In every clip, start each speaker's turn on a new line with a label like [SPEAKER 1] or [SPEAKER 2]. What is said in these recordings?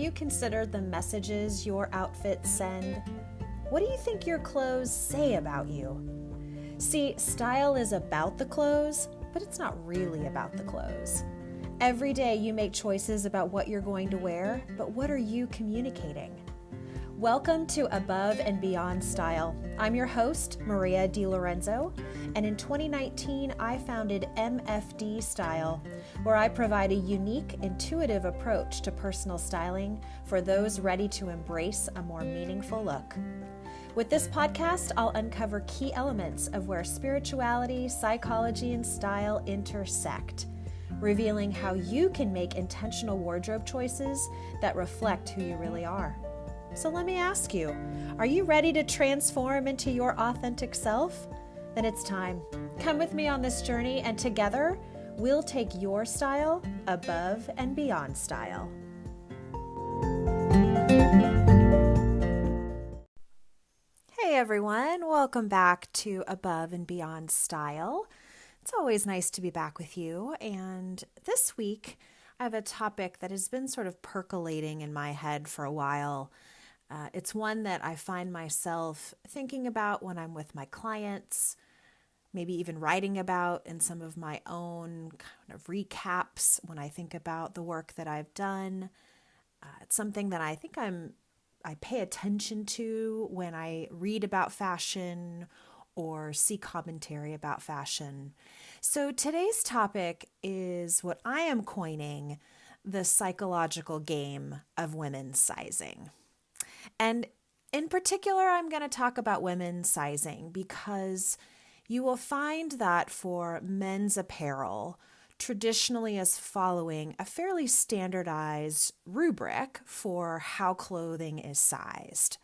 [SPEAKER 1] you considered the messages your outfits send? What do you think your clothes say about you? See, style is about the clothes, but it's not really about the clothes. Every day you make choices about what you're going to wear, but what are you communicating? Welcome to Above and Beyond Style. I'm your host, Maria DiLorenzo, and in 2019, I founded MFD Style, where I provide a unique, intuitive approach to personal styling for those ready to embrace a more meaningful look. With this podcast, I'll uncover key elements of where spirituality, psychology, and style intersect, revealing how you can make intentional wardrobe choices that reflect who you really are. So let me ask you, are you ready to transform into your authentic self? Then it's time. Come with me on this journey, and together we'll take your style above and beyond style. Hey everyone, welcome back to Above and Beyond Style. It's always nice to be back with you, and this week I have a topic that has been sort of percolating in my head for a while. It's one that I find myself thinking about when I'm with my clients, maybe even writing about in some of my own kind of recaps when I think about the work that I've done. It's something that I think I pay attention to when I read about fashion or see commentary about fashion. So today's topic is what I am coining the psychological game of women's sizing. And in particular, I'm going to talk about women's sizing because you will find that for men's apparel, traditionally is following a fairly standardized rubric for how clothing is sized.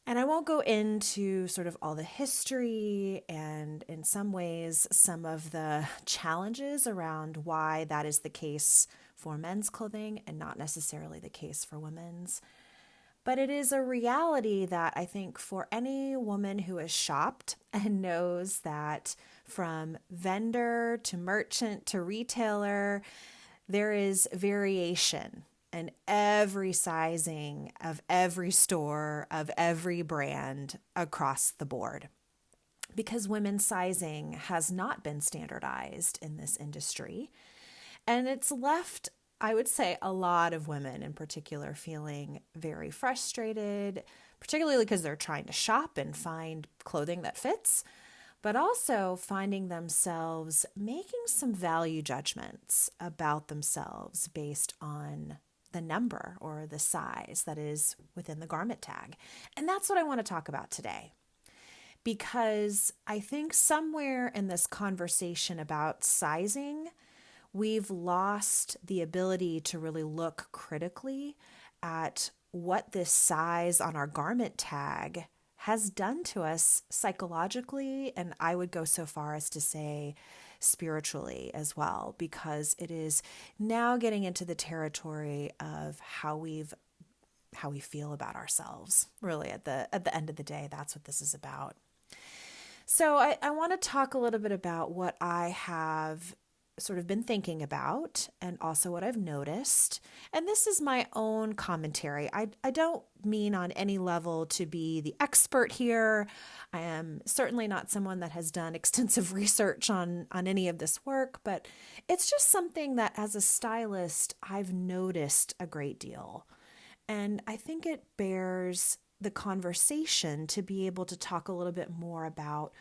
[SPEAKER 1] And I won't go into sort of all the history and in some ways some of the challenges around why that is the case for men's clothing and not necessarily the case for women's. But it is a reality that I think for any woman who has shopped and knows that from vendor to merchant to retailer, there is variation in every sizing of every store, of every brand across the board. Because women's sizing has not been standardized in this industry, and it's left, I would say, a lot of women in particular feeling very frustrated, particularly because they're trying to shop and find clothing that fits, but also finding themselves making some value judgments about themselves based on the number or the size that is within the garment tag. And that's what I want to talk about today. Because I think somewhere in this conversation about sizing, we've lost the ability to really look critically at what this size on our garment tag has done to us psychologically, and I would go so far as to say spiritually as well, because it is now getting into the territory of how we feel about ourselves. Really, at the end of the day, that's what this is about. So I want to talk a little bit about what I have sort of been thinking about and also what I've noticed. And this is my own commentary. I don't mean on any level to be the expert here. I am certainly not someone that has done extensive research on any of this work, but it's just something that as a stylist, I've noticed a great deal. And I think it bears the conversation to be able to talk a little bit more about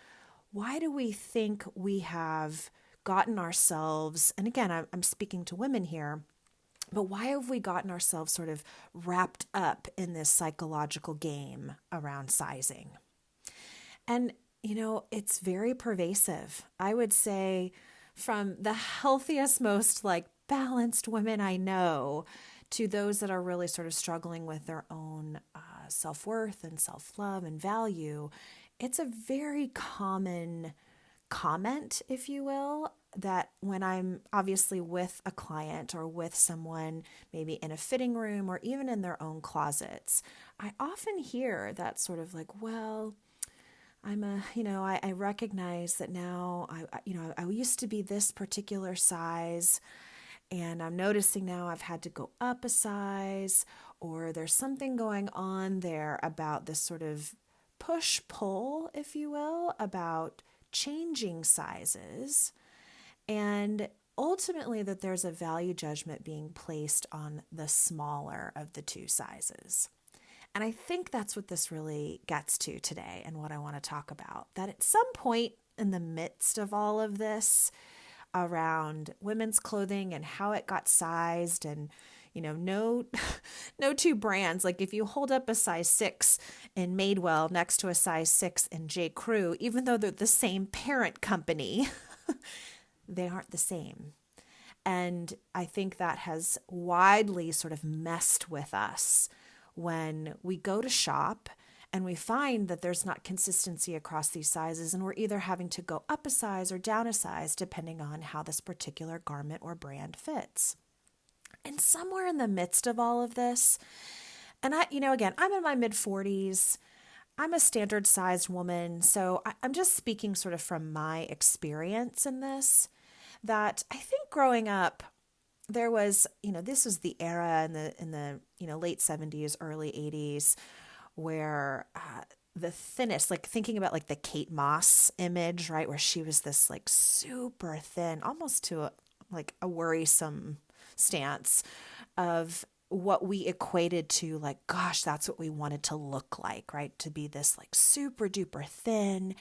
[SPEAKER 1] why do we think we have gotten ourselves, and again, I'm speaking to women here, but why have we gotten ourselves sort of wrapped up in this psychological game around sizing? And, it's very pervasive. I would say from the healthiest, most balanced women I know to those that are really sort of struggling with their own self-worth and self-love and value, it's a very common comment, if you will, that when I'm obviously with a client or with someone maybe in a fitting room or even in their own closets, I often hear that sort of well, I recognize that now I used to be this particular size And I'm noticing now I've had to go up a size, or there's something going on there about this sort of push pull, if you will, about changing sizes. And ultimately, that there's a value judgment being placed on the smaller of the two sizes. And I think that's what this really gets to today and what I want to talk about. That at some point in the midst of all of this around women's clothing and how it got sized, and no no two brands, like if you hold up a size 6 in Madewell next to a size 6 in J. Crew, even though they're the same parent company, they aren't the same. And I think that has widely sort of messed with us when we go to shop and we find that there's not consistency across these sizes, and we're either having to go up a size or down a size depending on how this particular garment or brand fits. And somewhere in the midst of all of this, and again, I'm in my mid-40s. I'm a standard sized woman, so I'm just speaking sort of from my experience in this, that I think growing up, there was, this was the era in the late 70s, early 80s, where the thinnest, like thinking about like the Kate Moss image, right, where she was this like super thin, almost to a worrisome stance of what we equated to, like, gosh, that's what we wanted to look like, right? To be this like super duper thin.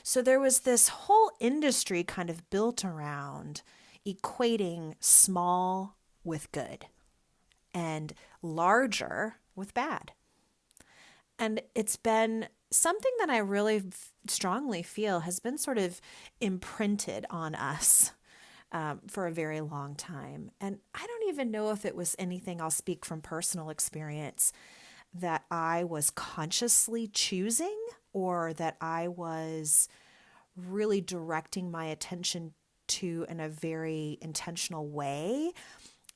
[SPEAKER 1] So there was this whole industry kind of built around equating small with good and larger with bad. And it's been something that I really strongly feel has been sort of imprinted on us for a very long time. And I don't even know if it was anything, I'll speak from personal experience, that I was consciously choosing or that I was really directing my attention to in a very intentional way.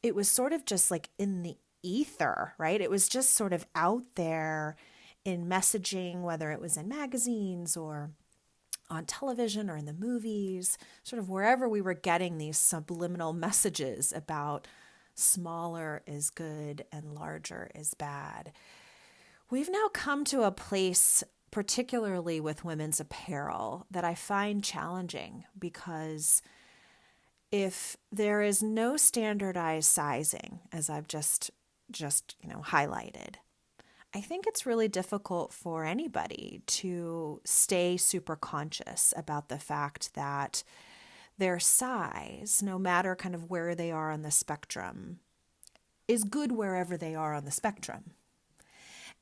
[SPEAKER 1] It was sort of just like in the ether, right? It was just sort of out there in messaging, whether it was in magazines or on television or in the movies, sort of wherever we were getting these subliminal messages about smaller is good and larger is bad. We've now come to a place, particularly with women's apparel, that I find challenging, because if there is no standardized sizing, as I've just highlighted, I think it's really difficult for anybody to stay super conscious about the fact that their size, no matter kind of where they are on the spectrum, is good wherever they are on the spectrum.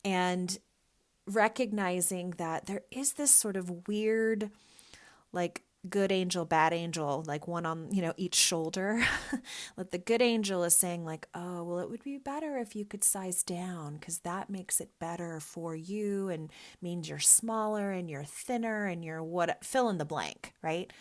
[SPEAKER 1] And recognizing that there is this sort of weird, like, good angel, bad angel, like one on, each shoulder. Like the good angel is saying like, oh, well, it would be better if you could size down because that makes it better for you and means you're smaller and you're thinner and you're what, fill in the blank, right?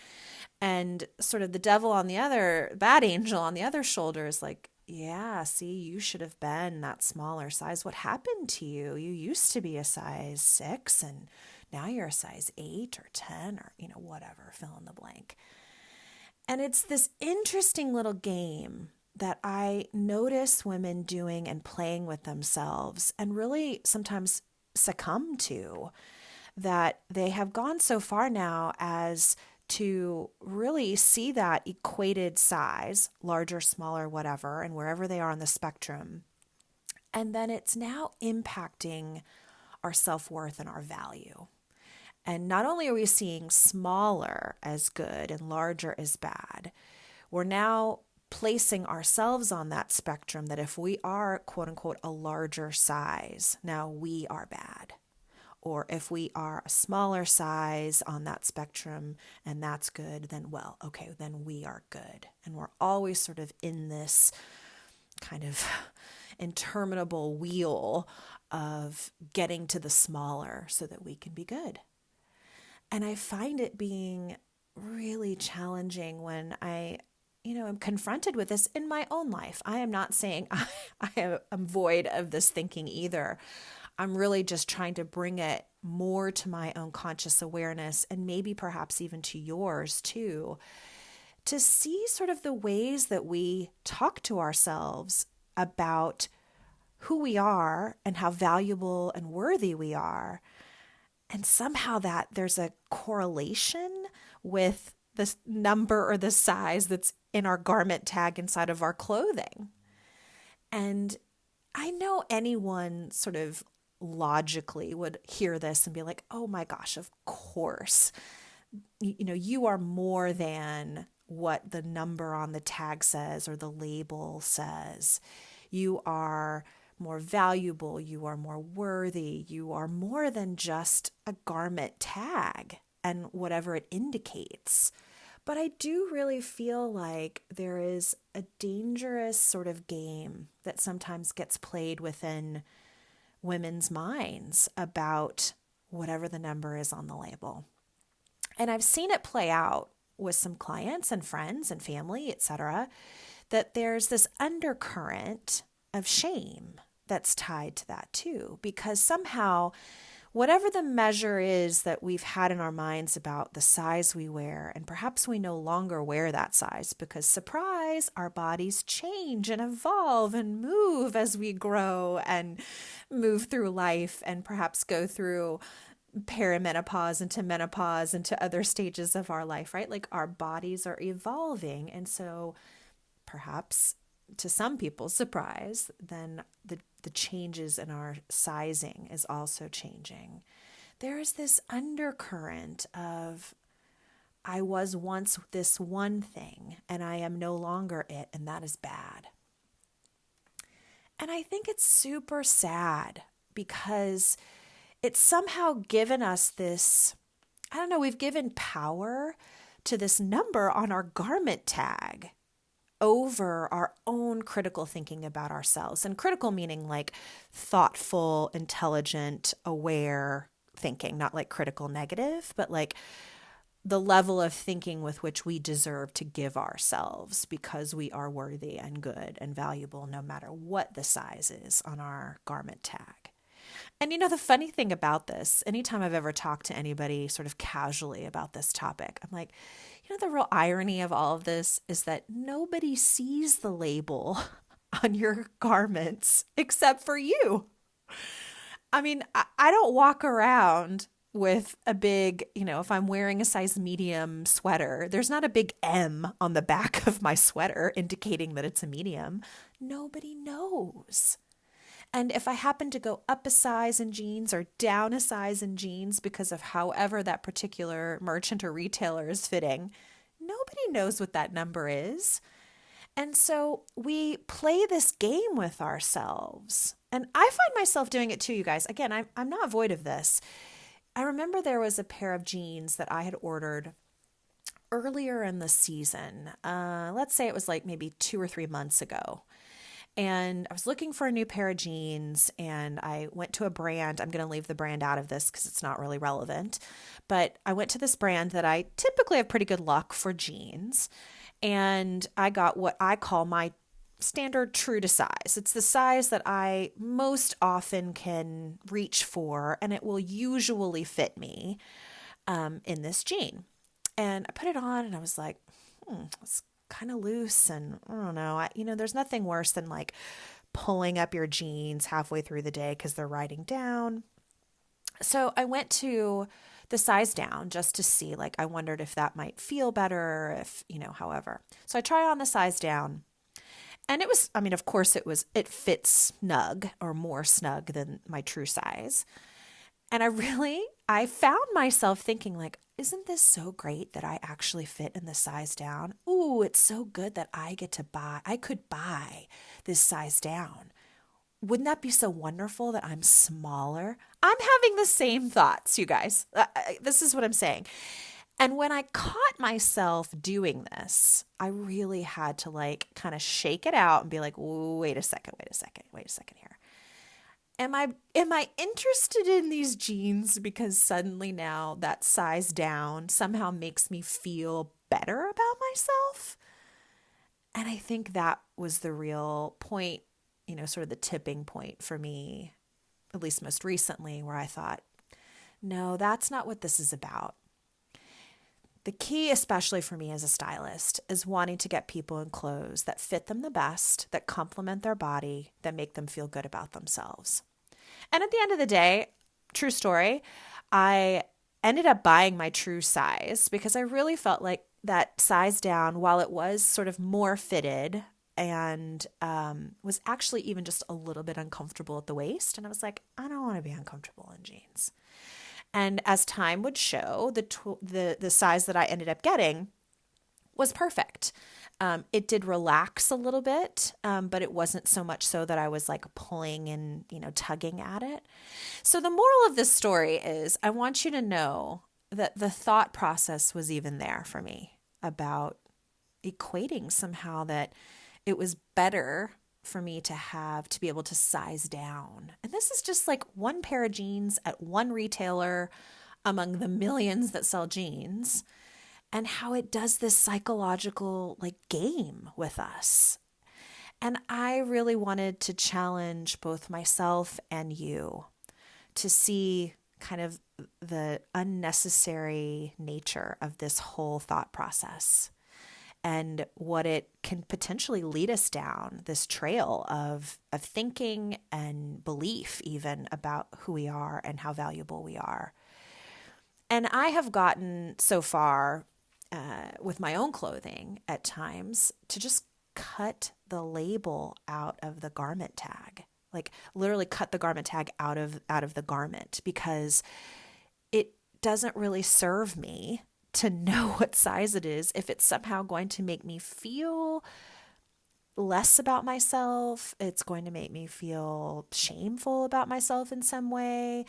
[SPEAKER 1] And sort of the devil on the other, bad angel on the other shoulder is like, yeah, see, you should have been that smaller size. What happened to you? You used to be a size 6 and now you're a size 8 or 10 or, whatever, fill in the blank. And it's this interesting little game that I notice women doing and playing with themselves and really sometimes succumb to, that they have gone so far now as to really see that equated size, larger, smaller, whatever, and wherever they are on the spectrum. And then it's now impacting our self-worth and our value. And not only are we seeing smaller as good and larger as bad, we're now placing ourselves on that spectrum that if we are, quote unquote, a larger size, now we are bad. Or if we are a smaller size on that spectrum and that's good, then well, okay, then we are good. And we're always sort of in this kind of interminable wheel of getting to the smaller so that we can be good. And I find it being really challenging when I am confronted with this in my own life. I am not saying I am void of this thinking either. I'm really just trying to bring it more to my own conscious awareness and maybe perhaps even to yours too, to see sort of the ways that we talk to ourselves about who we are and how valuable and worthy we are. And somehow that there's a correlation with the number or the size that's in our garment tag inside of our clothing. And I know anyone sort of logically would hear this and be like, oh my gosh, of course, you are more than what the number on the tag says or the label says. You are more valuable. You are more worthy. You are more than just a garment tag and whatever it indicates. But I do really feel like there is a dangerous sort of game that sometimes gets played within women's minds about whatever the number is on the label. And I've seen it play out with some clients and friends and family, etc., that there's this undercurrent of shame that's tied to that too, because somehow whatever the measure is that we've had in our minds about the size we wear, and perhaps we no longer wear that size because, surprise, our bodies change and evolve and move as we grow and move through life and perhaps go through perimenopause into menopause into other stages of our life, right? Like our bodies are evolving. And so perhaps to some people's surprise, then the changes in our sizing is also changing. There is this undercurrent of, I was once this one thing and I am no longer it, and that is bad. And I think it's super sad because it's somehow given us this, we've given power to this number on our garment tag over our own critical thinking about ourselves. And critical meaning like thoughtful, intelligent, aware thinking, not like critical negative, but like the level of thinking with which we deserve to give ourselves because we are worthy and good and valuable no matter what the size is on our garment tag. And the funny thing about this, anytime I've ever talked to anybody sort of casually about this topic, I'm like, the real irony of all of this is that nobody sees the label on your garments except for you. I mean, I don't walk around with a big, if I'm wearing a size medium sweater, there's not a big M on the back of my sweater indicating that it's a medium. Nobody knows. And if I happen to go up a size in jeans or down a size in jeans because of however that particular merchant or retailer is fitting, nobody knows what that number is. And so we play this game with ourselves. And I find myself doing it too, you guys. Again, I'm not void of this. I remember there was a pair of jeans that I had ordered earlier in the season. Let's say it was like maybe 2 or 3 months ago. And I was looking for a new pair of jeans and I went to a brand. I'm going to leave the brand out of this because it's not really relevant. But I went to this brand that I typically have pretty good luck for jeans. And I got what I call my standard true to size. It's the size that I most often can reach for, and it will usually fit me in this jean. And I put it on and I was like, it's kind of loose, and I don't know. There's nothing worse than like pulling up your jeans halfway through the day because they're riding down. So I went to the size down just to see, like, I wondered if that might feel better, if, however. So I tried on the size down, and it was, of course it fits snug or more snug than my true size. And I found myself thinking like, isn't this so great that I actually fit in the size down? Ooh, it's so good that I could buy this size down. Wouldn't that be so wonderful that I'm smaller? I'm having the same thoughts, you guys. This is what I'm saying. And when I caught myself doing this, I really had to like kind of shake it out and be like, wait a second here. Am I interested in these jeans because suddenly now that size down somehow makes me feel better about myself? And I think that was the real point, sort of the tipping point for me, at least most recently, where I thought, no, that's not what this is about. The key, especially for me as a stylist, is wanting to get people in clothes that fit them the best, that complement their body, that make them feel good about themselves. And at the end of the day, true story, I ended up buying my true size because I really felt like that size down, while it was sort of more fitted and was actually even just a little bit uncomfortable at the waist. And I was like, I don't want to be uncomfortable in jeans. And as time would show, the size that I ended up getting was perfect. It did relax a little bit, but it wasn't so much so that I was like pulling and, tugging at it. So the moral of this story is I want you to know that the thought process was even there for me about equating somehow that it was better for me to be able to size down. And this is just like one pair of jeans at one retailer among the millions that sell jeans, and how it does this psychological like game with us. And I really wanted to challenge both myself and you to see kind of the unnecessary nature of this whole thought process and what it can potentially lead us down this trail of thinking and belief even about who we are and how valuable we are. And I have gotten so far with my own clothing at times to just cut the label out of the garment tag, like literally cut the garment tag out of the garment, because it doesn't really serve me to know what size it is if it's somehow going to make me feel less about myself. It's going to make me feel shameful about myself in some way.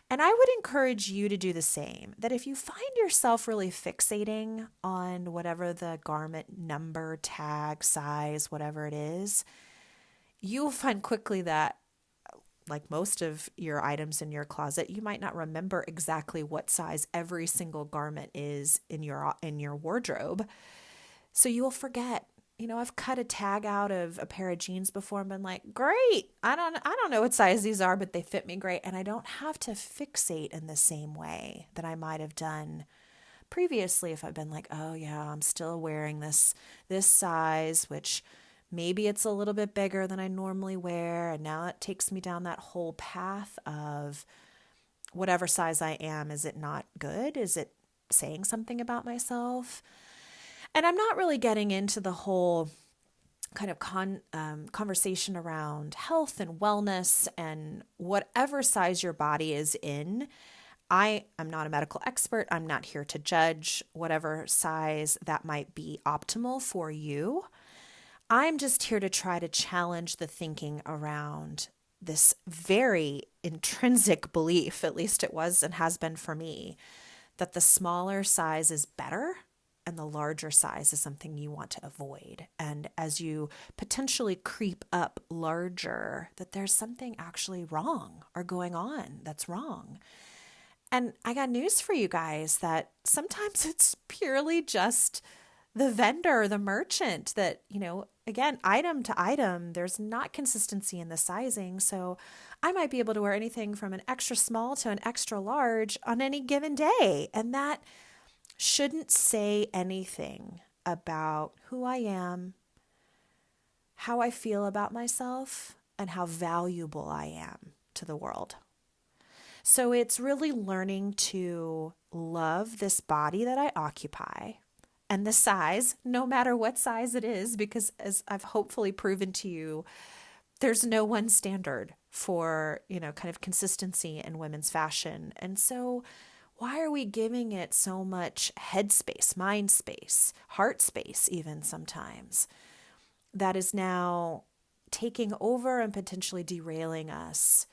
[SPEAKER 1] And I would encourage you to do the same, that if you find yourself really fixating on whatever the garment number, tag, size, whatever it is, you'll find quickly that, like most of your items in your closet, you might not remember exactly what size every single garment is in your wardrobe. So you will forget. I've cut a tag out of a pair of jeans before and been like, great. I don't know what size these are, but they fit me great. And I don't have to fixate in the same way that I might have done previously if I've been like, oh yeah, I'm still wearing this size, which maybe it's a little bit bigger than I normally wear. And now it takes me down that whole path of whatever size I am. Is it not good? Is it saying something about myself? And I'm not really getting into the whole kind of conversation around health and wellness and whatever size your body is in. I am not a medical expert. I'm not here to judge whatever size that might be optimal for you. I'm just here to try to challenge the thinking around this very intrinsic belief, at least it was and has been for me, that the smaller size is better and the larger size is something you want to avoid. And as you potentially creep up larger, that there's something actually wrong or going on that's wrong. And I got news for you guys that sometimes it's purely just the vendor, the merchant that, again, item to item, there's not consistency in the sizing. So I might be able to wear anything from an extra small to an extra large on any given day. And that shouldn't say anything about who I am, how I feel about myself, and how valuable I am to the world. So it's really learning to love this body that I occupy and the size, no matter what size it is, because as I've hopefully proven to you, there's no one standard for, kind of consistency in women's fashion. And so why are we giving it so much head space, mind space, heart space even sometimes, that is now taking over and potentially derailing us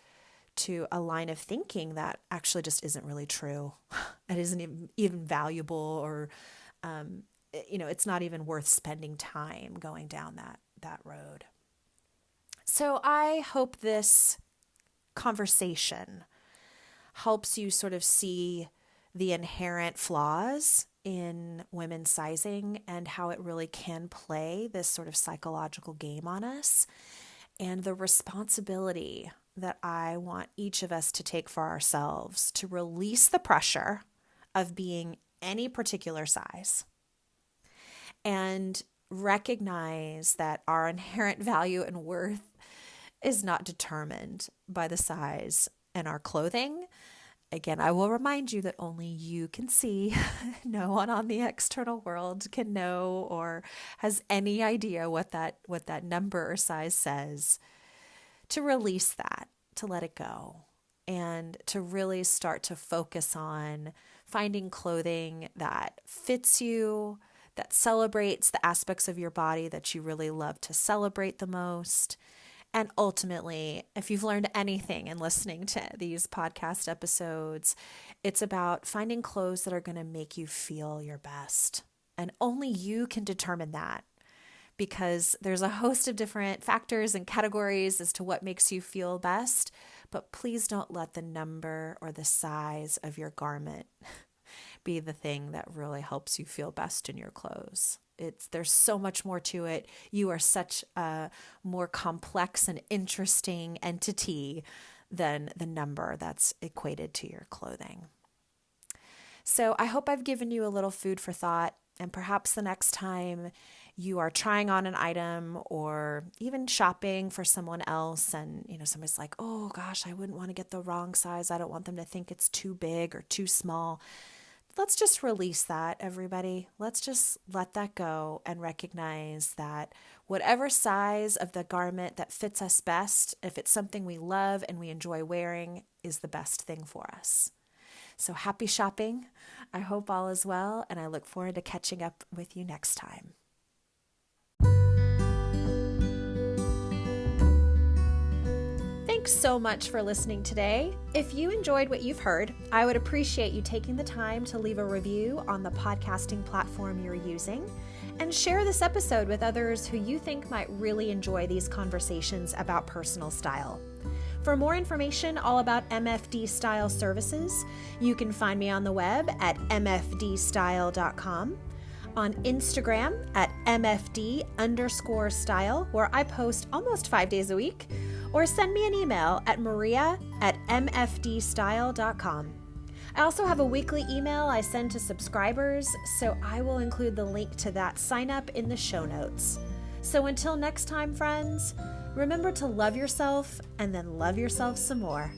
[SPEAKER 1] to a line of thinking that actually just isn't really true. It isn't even valuable, or, it's not even worth spending time going down that road. So I hope this conversation helps you sort of see the inherent flaws in women's sizing and how it really can play this sort of psychological game on us, and the responsibility that I want each of us to take for ourselves to release the pressure of being any particular size. And recognize that our inherent value and worth is not determined by the size in our clothing. Again, I will remind you that only you can see. No one on the external world can know or has any idea what that number or size says. To release that, to let it go, and to really start to focus on finding clothing that fits you, that celebrates the aspects of your body that you really love to celebrate the most. And ultimately, if you've learned anything in listening to these podcast episodes, it's about finding clothes that are going to make you feel your best. And only you can determine that, because there's a host of different factors and categories as to what makes you feel best. But please don't let the number or the size of your garment be the thing that really helps you feel best in your clothes. There's so much more to it. You are such a more complex and interesting entity than the number that's equated to your clothing. So I hope I've given you a little food for thought, and perhaps the next time you are trying on an item or even shopping for someone else and somebody's like, oh gosh, I wouldn't want to get the wrong size. I don't want them to think it's too big or too small. Let's just release that, everybody. Let's just let that go and recognize that whatever size of the garment that fits us best, if it's something we love and we enjoy wearing, is the best thing for us. So happy shopping. I hope all is well, and I look forward to catching up with you next time. Thanks so much for listening today. If you enjoyed what you've heard, I would appreciate you taking the time to leave a review on the podcasting platform you're using, and share this episode with others who you think might really enjoy these conversations about personal style. For more information all about MFD Style services, you can find me on the web at mfdstyle.com, on Instagram at mfd_style, where I post almost 5 days a week, or send me an email at maria@mfdstyle.com. I also have a weekly email I send to subscribers, so I will include the link to that sign up in the show notes. So until next time, friends, remember to love yourself and then love yourself some more.